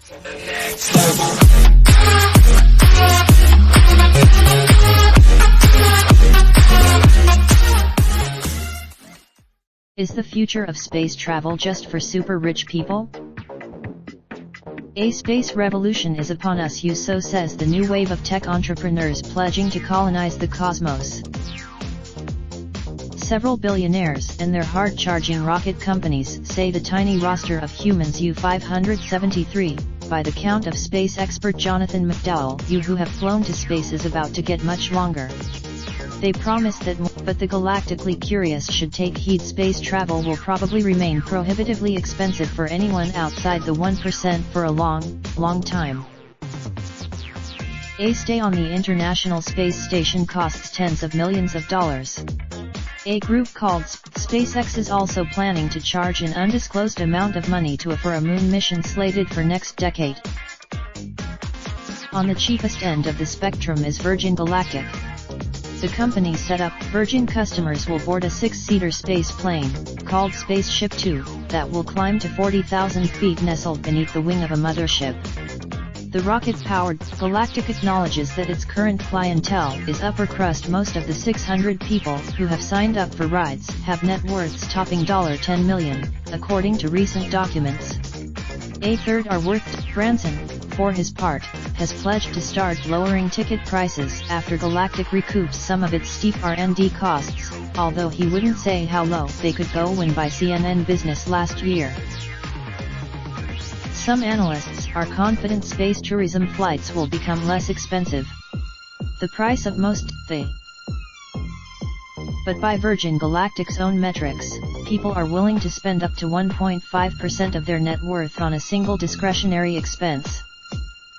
Is the future of space travel just for super rich people? A space revolution is upon us, so says the new wave of tech entrepreneurs pledging to colonize the cosmos. Several billionaires and their hard-charging rocket companies say the tiny roster of humans U-573, by the count of space expert Jonathan McDowell, who have flown to space is about to get much longer. They promise that but the galactically curious should take heed. Space travel will probably remain prohibitively expensive for anyone outside the 1% for a long time. A stay on the International Space Station costs tens of millions of dollars. A group called SpaceX is also planning to charge an undisclosed amount of money for a moon mission slated for next decade. On the cheapest end of the spectrum is Virgin Galactic. The company set up Virgin customers will board a 6-seater space plane, called Spaceship Two, that will climb to 40,000 feet nestled beneath the wing of a mothership. The rocket-powered Galactic acknowledges that its current clientele is upper crust. Most of the 600 people who have signed up for rides have net worths topping $10 million, according to recent documents. A third are worth. Branson, for his part, has pledged to start lowering ticket prices after Galactic recoups some of its steep R&D costs, although he wouldn't say how low they could go when by CNN Business last year. Some analysts are confident space tourism flights will become less expensive. The price of most, but by Virgin Galactic's own metrics, people are willing to spend up to 1.5% of their net worth on a single discretionary expense.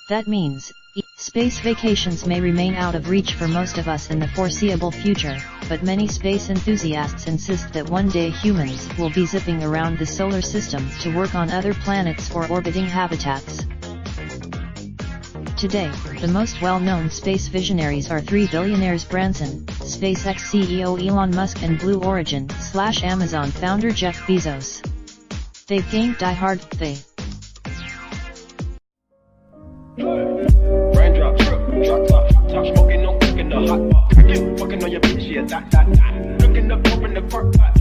That means, space vacations may remain out of reach for most of us in the foreseeable future, but many space enthusiasts insist that one day humans will be zipping around the solar system to work on other planets or orbiting habitats. Today, the most well-known space visionaries are three billionaires: Branson, SpaceX CEO Elon Musk, and Blue Origin/Amazon founder Jeff Bezos. They've gained die-hard Raindrop, truck top smoking, no cooking the hot pot. Fucking on your bitch, yeah, that. Looking up, open the park pot.